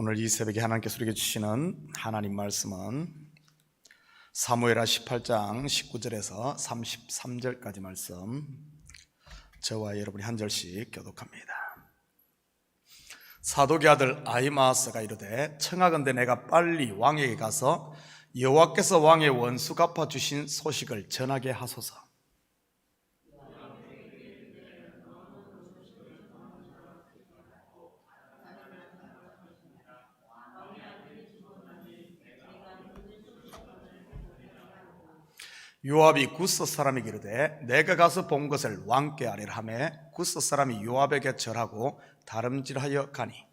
오늘 이 새벽에 하나님께서 우리에게 주시는 하나님 말씀은 사무엘하 18장 19절에서 33절까지 말씀, 저와 여러분이 한 절씩 교독합니다. 사독의 아들 아히마아스가 이르되, 청하건대 내가 빨리 왕에게 가서 여호와께서 왕의 원수 갚아주신 소식을 전하게 하소서. 요압이 구스 사람에게 이르되, 내가 가서 본 것을 왕께 아뢰라 하매 구스 사람이 요압에게 절하고 다름질하여 가니,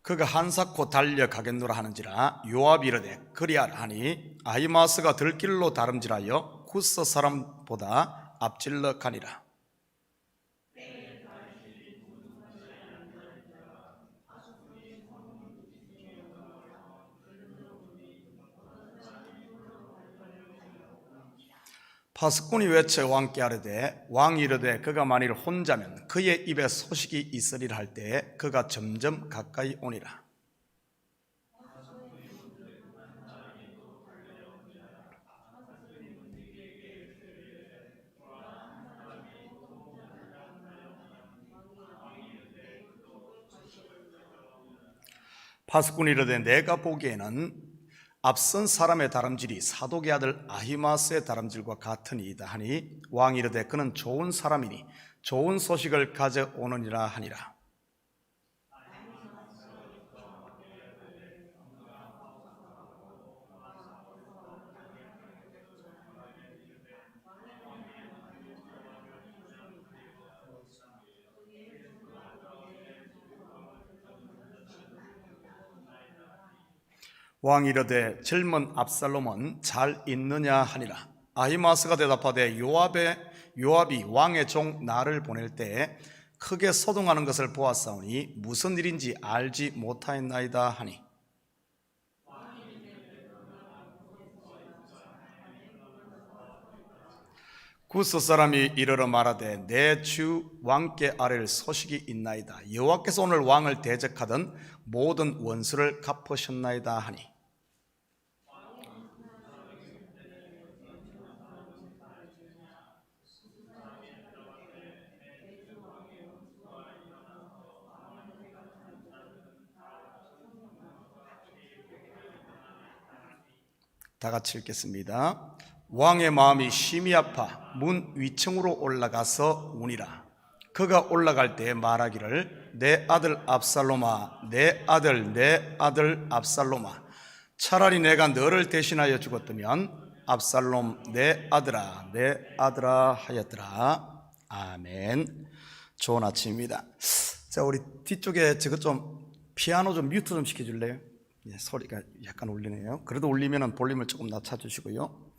그가 한사코 달려가겠노라 하는지라 요압이 이르되 그리하라 하니, 아히마아스가 들길로 다름질하여 구스 사람보다 앞질러 가니라. 파수꾼이 외쳐 왕께 아뢰되, 왕이 이르되 그가 만일 혼자면 그의 입에 소식이 있으리라 할 때에 그가 점점 가까이 오니라. 파수꾼이 이르되 내가 보기에는 앞선 사람의 다름질이 사독의 아들 아히마아스의 다름질과 같으니이다 하니, 왕이 이르되 그는 좋은 사람이니 좋은 소식을 가져오느니라 하니라. 왕이 이르되 젊은 압살롬은 잘 있느냐 하니라. 아히마아스가 대답하되 요압이 왕의 종 나를 보낼 때에 크게 소동하는 것을 보았사오니 무슨 일인지 알지 못하였나이다 하니, 구스 사람이 이르러 말하되 내 주 왕께 아뢰를 소식이 있나이다. 여호와께서 오늘 왕을 대적하던 모든 원수를 갚으셨나이다 하니, 다 같이 읽겠습니다. 왕의 마음이 심히 아파 문 위층으로 올라가서 우니라. 그가 올라갈 때 말하기를, 내 아들 압살롬아, 내 아들 압살롬아, 차라리 내가 너를 대신하여 죽었다면 압살롬 내 아들아 하였더라. 아멘. 좋은 아침입니다. 자, 우리 뒤쪽에 저것 좀 피아노 좀 뮤트 좀 시켜줄래요? 소리가 약간 울리네요. 그래도 울리면 볼륨을 조금 낮춰주시고요.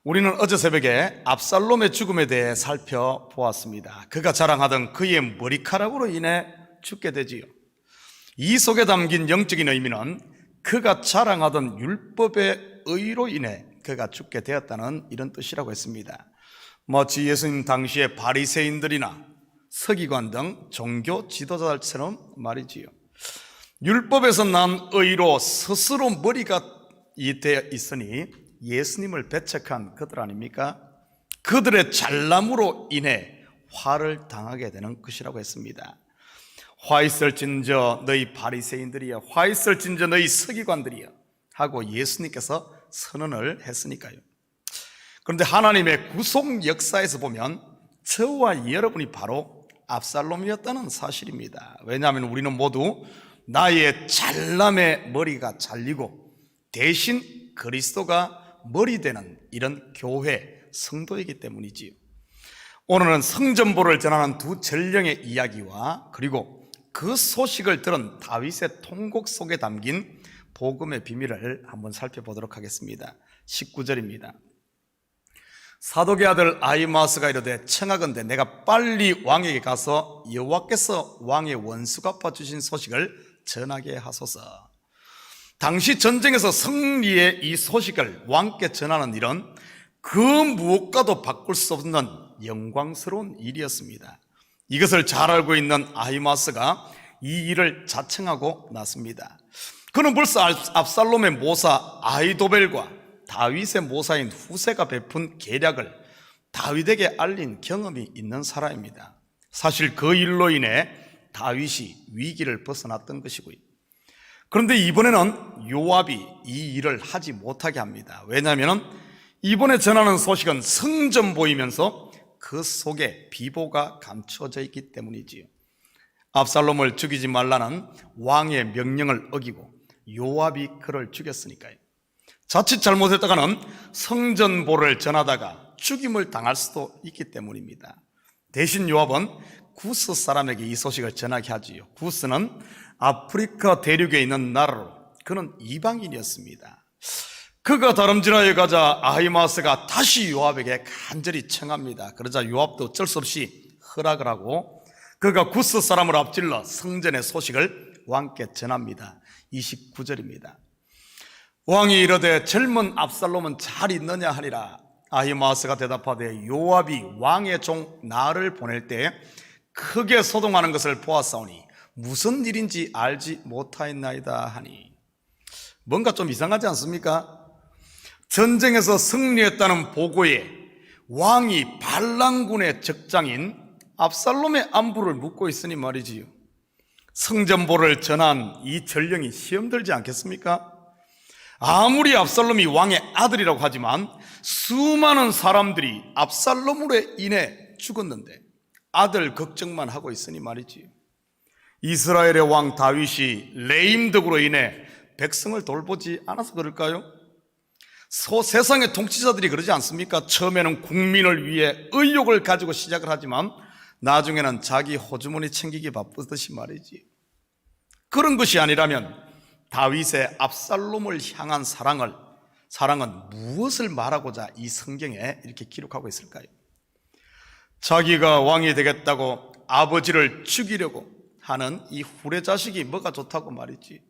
우리는 어제 새벽에 압살롬의 죽음에 대해 살펴보았습니다. 그가 자랑하던 그의 머리카락으로 인해 죽게 되지요. 이 속에 담긴 영적인 의미는 그가 자랑하던 율법의 의로 인해 그가 죽게 되었다는 이런 뜻이라고 했습니다. 마치 예수님 당시의 바리새인들이나 서기관 등 종교 지도자들처럼 말이지요. 율법에서 난 의로 스스로 머리가 되어 있으니 예수님을 배척한 그들 아닙니까? 그들의 잘남으로 인해 화를 당하게 되는 것이라고 했습니다. 화 있을진저 너희 바리새인들이여, 화 있을진저 너희 서기관들이여 하고 예수님께서 선언을 했으니까요. 그런데 하나님의 구속 역사에서 보면 저와 여러분이 바로 압살롬이었다는 사실입니다. 왜냐하면 우리는 모두 나의 잘남의 머리가 잘리고 대신 그리스도가 머리 되는 이런 교회 성도이기 때문이지요. 오늘은 성전보를 전하는 두 전령의 이야기와 그리고 그 소식을 들은 다윗의 통곡 속에 담긴 복음의 비밀을 한번 살펴보도록 하겠습니다. 19절입니다. 사독의 아들 아히마아스가 이르되 청하건대 내가 빨리 왕에게 가서 여호와께서 왕의 원수 갚아 주신 소식을 전하게 하소서. 당시 전쟁에서 승리의 이 소식을 왕께 전하는 일은 그 무엇과도 바꿀 수 없는 영광스러운 일이었습니다. 이것을 잘 알고 있는 아히마아스가 이 일을 자청하고 났습니다. 그는 벌써 압살롬의 모사 아히도벨과 다윗의 모사인 후세가 베푼 계략을 다윗에게 알린 경험이 있는 사람입니다. 사실 그 일로 인해 다윗이 위기를 벗어났던 것이고요. 그런데 이번에는 요압이 이 일을 하지 못하게 합니다. 왜냐하면 이번에 전하는 소식은 성전보이면서 그 속에 비보가 감춰져 있기 때문이지요. 압살롬을 죽이지 말라는 왕의 명령을 어기고 요압이 그를 죽였으니까요. 자칫 잘못했다가는 성전보를 전하다가 죽임을 당할 수도 있기 때문입니다. 대신 요압은 구스 사람에게 이 소식을 전하게 하지요. 구스는 아프리카 대륙에 있는 나라로 그는 이방인이었습니다. 그가 다름질하여 가자 아히마아스가 다시 요압에게 간절히 청합니다. 그러자 요압도 어쩔 수 없이 허락을 하고 그가 구스 사람을 앞질러 성전의 소식을 왕께 전합니다. 29절입니다. 왕이 이르되 젊은 압살롬은 잘 있느냐 하니라. 아히마아스가 대답하되 요압이 왕의 종 나를 보낼 때 크게 소동하는 것을 보았사오니 무슨 일인지 알지 못하였나이다 하니. 뭔가 좀 이상하지 않습니까? 전쟁에서 승리했다는 보고에 왕이 반란군의 적장인 압살롬의 안부를 묻고 있으니 말이지요. 성전보를 전한 이 전령이 시험 들지 않겠습니까? 아무리 압살롬이 왕의 아들이라고 하지만 수많은 사람들이 압살롬으로 인해 죽었는데 아들 걱정만 하고 있으니 말이지요. 이스라엘의 왕 다윗이 레임덕으로 인해 백성을 돌보지 않아서 그럴까요? 세상의 통치자들이 그러지 않습니까? 처음에는 국민을 위해 의욕을 가지고 시작을 하지만 나중에는 자기 호주머니 챙기기 바쁘듯이 말이지. 그런 것이 아니라면 다윗의 압살롬을 향한 사랑은 무엇을 말하고자 이 성경에 이렇게 기록하고 있을까요? 자기가 왕이 되겠다고 아버지를 죽이려고 하는 이 후레자식이 뭐가 좋다고 말이지.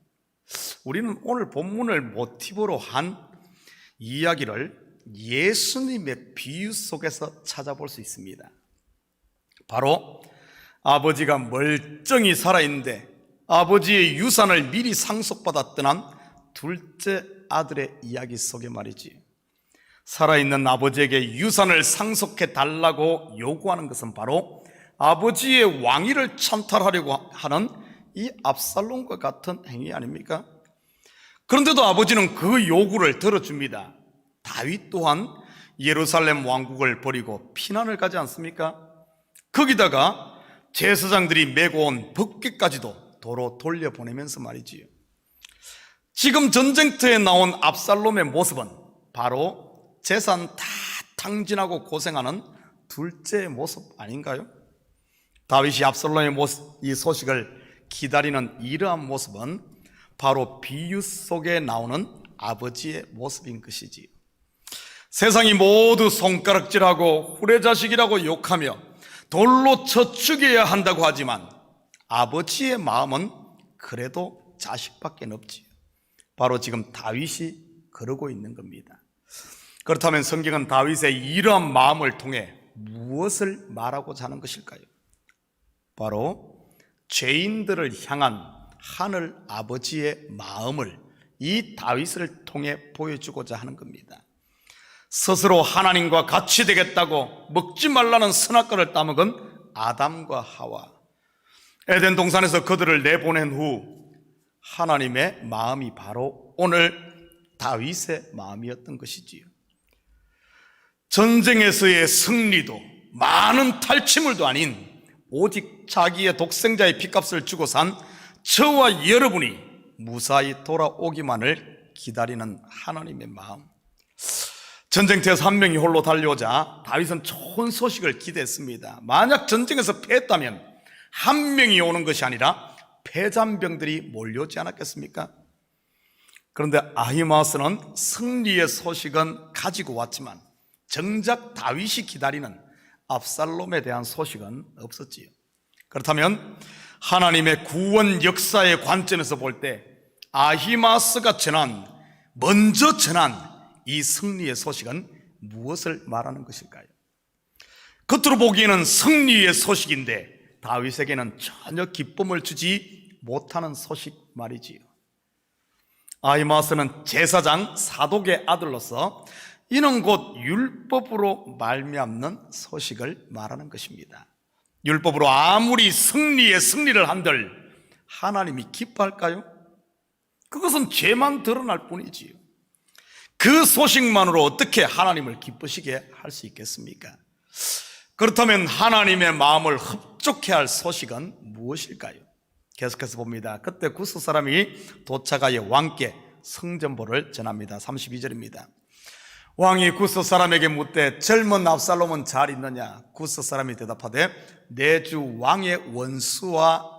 우리는 오늘 본문을 모티브로 한 이야기를 예수님의 비유 속에서 찾아볼 수 있습니다. 바로 아버지가 멀쩡히 살아있는데 아버지의 유산을 미리 상속받아 떠난 둘째 아들의 이야기 속에 말이지. 살아있는 아버지에게 유산을 상속해 달라고 요구하는 것은 바로 아버지의 왕위를 찬탈하려고 하는 이 압살롬과 같은 행위 아닙니까? 그런데도 아버지는 그 요구를 들어줍니다. 다윗 또한 예루살렘 왕국을 버리고 피난을 가지 않습니까? 거기다가 제사장들이 메고 온 법궤까지도 도로 돌려보내면서 말이지요. 지금 전쟁터에 나온 압살롬의 모습은 바로 재산 다 탕진하고 고생하는 둘째의 모습 아닌가요? 다윗이 압살롬의 이 소식을 기다리는 이러한 모습은 바로 비유 속에 나오는 아버지의 모습인 것이지요. 세상이 모두 손가락질하고 후레자식이라고 욕하며 돌로 쳐 죽여야 한다고 하지만 아버지의 마음은 그래도 자식밖에 없지요. 바로 지금 다윗이 그러고 있는 겁니다. 그렇다면 성경은 다윗의 이러한 마음을 통해 무엇을 말하고자 하는 것일까요? 바로 죄인들을 향한 하늘 아버지의 마음을 이 다윗을 통해 보여주고자 하는 겁니다. 스스로 하나님과 같이 되겠다고 먹지 말라는 선악과를 따먹은 아담과 하와, 에덴 동산에서 그들을 내보낸 후 하나님의 마음이 바로 오늘 다윗의 마음이었던 것이지요. 전쟁에서의 승리도 많은 탈취물도 아닌 오직 자기의 독생자의 피값을 주고 산 저와 여러분이 무사히 돌아오기만을 기다리는 하나님의 마음. 전쟁터에서 한 명이 홀로 달려오자 다윗은 좋은 소식을 기대했습니다. 만약 전쟁에서 패했다면 한 명이 오는 것이 아니라 패잔병들이 몰려오지 않았겠습니까? 그런데 아히마아스는 승리의 소식은 가지고 왔지만 정작 다윗이 기다리는 압살롬에 대한 소식은 없었지요. 그렇다면 하나님의 구원 역사의 관점에서 볼 때 아히마스가 먼저 전한 이 승리의 소식은 무엇을 말하는 것일까요? 겉으로 보기에는 승리의 소식인데 다윗에게는 전혀 기쁨을 주지 못하는 소식 말이지요. 아히마스는 제사장 사독의 아들로서 이는 곧 율법으로 말미암는 소식을 말하는 것입니다. 율법으로 아무리 승리를 한들 하나님이 기뻐할까요? 그것은 죄만 드러날 뿐이지요. 그 소식만으로 어떻게 하나님을 기쁘시게 할 수 있겠습니까? 그렇다면 하나님의 마음을 흡족해 할 소식은 무엇일까요? 계속해서 봅니다. 그때 구스 사람이 도착하여 왕께 성전보를 전합니다. 32절입니다. 왕이 구스 사람에게 묻되 젊은 압살롬은 잘 있느냐? 구스 사람이 대답하되 내 주 왕의 원수와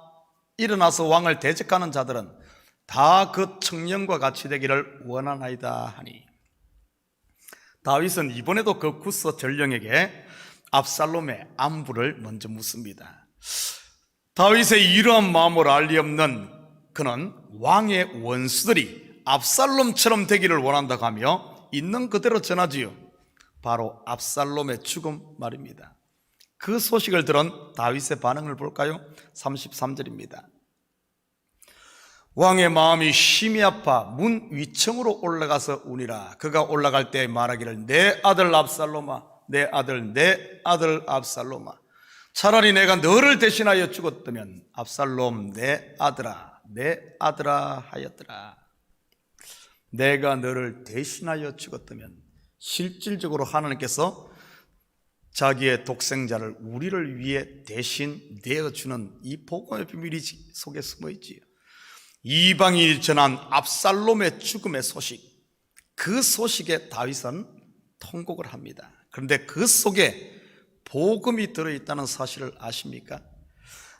일어나서 왕을 대적하는 자들은 다 그 청년과 같이 되기를 원하나이다 하니, 다윗은 이번에도 그 구스 전령에게 압살롬의 안부를 먼저 묻습니다. 다윗의 이러한 마음을 알 리 없는 그는 왕의 원수들이 압살롬처럼 되기를 원한다고 하며 있는 그대로 전하지요. 바로 압살롬의 죽음 말입니다. 그 소식을 들은 다윗의 반응을 볼까요? 33절입니다. 왕의 마음이 심히 아파 문 위층으로 올라가서 우니라. 그가 올라갈 때 말하기를 내 아들 압살롬아, 내 아들 압살롬아, 차라리 내가 너를 대신하여 죽었다면 압살롬 내 아들아 하였더라. 내가 너를 대신하여 죽었다면, 실질적으로 하나님께서 자기의 독생자를 우리를 위해 대신 내어주는 이 복음의 비밀이 속에 숨어있지요. 이방인이 전한 압살롬의 죽음의 소식, 그 소식에 다윗은 통곡을 합니다. 그런데 그 속에 복음이 들어있다는 사실을 아십니까?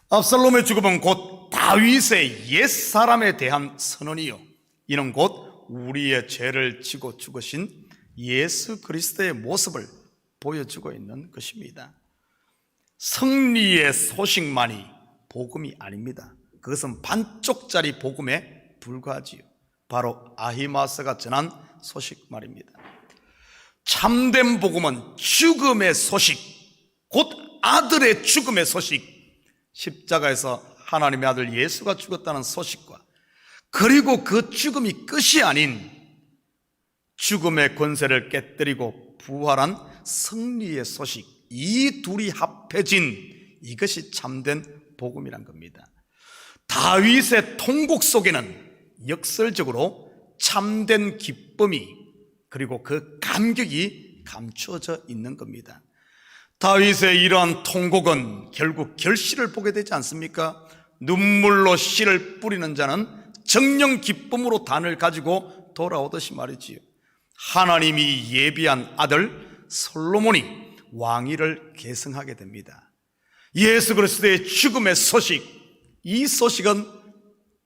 압살롬의 죽음은 곧 다윗의 옛사람에 대한 선언이요, 이는 곧 우리의 죄를 지고 죽으신 예수 그리스도의 모습을 보여주고 있는 것입니다. 승리의 소식만이 복음이 아닙니다. 그것은 반쪽짜리 복음에 불과하지요. 바로 아히마스가 전한 소식 말입니다. 참된 복음은 죽음의 소식, 곧 아들의 죽음의 소식, 십자가에서 하나님의 아들 예수가 죽었다는 소식과, 그리고 그 죽음이 끝이 아닌 죽음의 권세를 깨뜨리고 부활한 승리의 소식, 이 둘이 합해진 이것이 참된 복음이란 겁니다. 다윗의 통곡 속에는 역설적으로 참된 기쁨이, 그리고 그 감격이 감추어져 있는 겁니다. 다윗의 이러한 통곡은 결국 결실을 보게 되지 않습니까? 눈물로 씨를 뿌리는 자는 정령 기쁨으로 단을 가지고 돌아오듯이 말이지요. 하나님이 예비한 아들 솔로몬이 왕위를 계승하게 됩니다. 예수 그리스도의 죽음의 소식, 이 소식은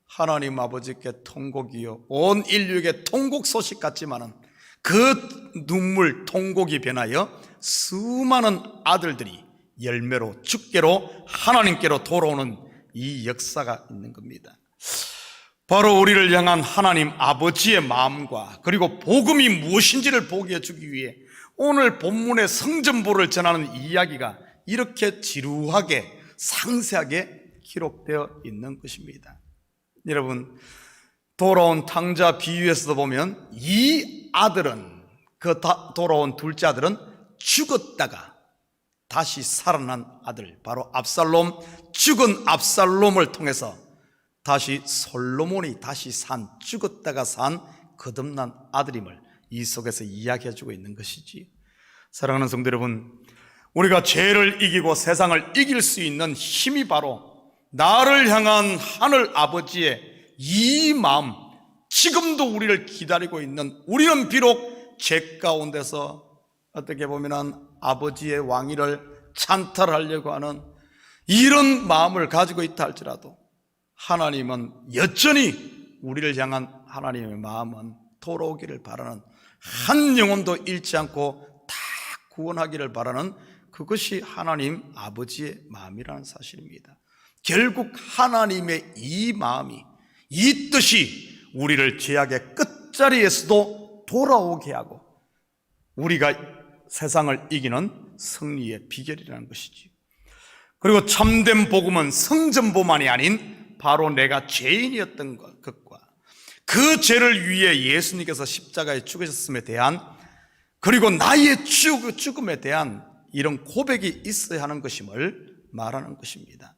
하나님 아버지께 통곡이요, 온 인류에게 통곡 소식 같지만은 그 눈물 통곡이 변하여 수많은 아들들이 열매로 죽게로 하나님께로 돌아오는 이 역사가 있는 겁니다. 바로 우리를 향한 하나님 아버지의 마음과, 그리고 복음이 무엇인지를 보게 해주기 위해 오늘 본문의 성전보를 전하는 이야기가 이렇게 지루하게 상세하게 기록되어 있는 것입니다. 여러분, 돌아온 탕자 비유에서도 보면 이 아들은, 돌아온 둘째 아들은 죽었다가 다시 살아난 아들, 바로 압살롬, 죽은 압살롬을 통해서 다시 솔로몬이 다시 죽었다가 산 거듭난 아들임을 이 속에서 이야기해주고 있는 것이지. 사랑하는 성도 여러분, 우리가 죄를 이기고 세상을 이길 수 있는 힘이 바로 나를 향한 하늘 아버지의 이 마음, 지금도 우리를 기다리고 있는, 우리는 비록 죄 가운데서 어떻게 보면 아버지의 왕위를 찬탈하려고 하는 이런 마음을 가지고 있다 할지라도 하나님은 여전히 우리를 향한 하나님의 마음은 돌아오기를 바라는, 한 영혼도 잃지 않고 다 구원하기를 바라는 그것이 하나님 아버지의 마음이라는 사실입니다. 결국 하나님의 이 마음이, 이 뜻이 우리를 죄악의 끝자리에서도 돌아오게 하고 우리가 세상을 이기는 승리의 비결이라는 것이지. 그리고 참된 복음은 성전보만이 아닌 바로 내가 죄인이었던 것과 그 죄를 위해 예수님께서 십자가에 죽으셨음에 대한, 그리고 나의 죽음에 대한 이런 고백이 있어야 하는 것임을 말하는 것입니다.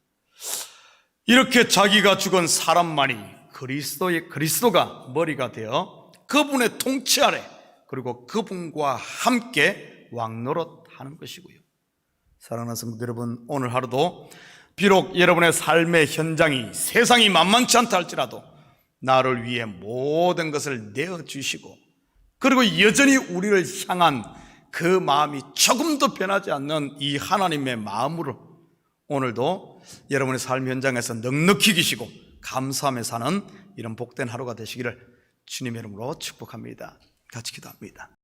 이렇게 자기가 죽은 사람만이 그리스도가 머리가 되어 그분의 통치 아래, 그리고 그분과 함께 왕노릇하는 것이고요. 사랑하는 성도 여러분, 오늘 하루도 비록 여러분의 삶의 현장이 세상이 만만치 않다 할지라도 나를 위해 모든 것을 내어주시고, 그리고 여전히 우리를 향한 그 마음이 조금도 변하지 않는 이 하나님의 마음으로 오늘도 여러분의 삶 현장에서 넉넉히 계시고 감사하며 사는 이런 복된 하루가 되시기를 주님의 이름으로 축복합니다. 같이 기도합니다.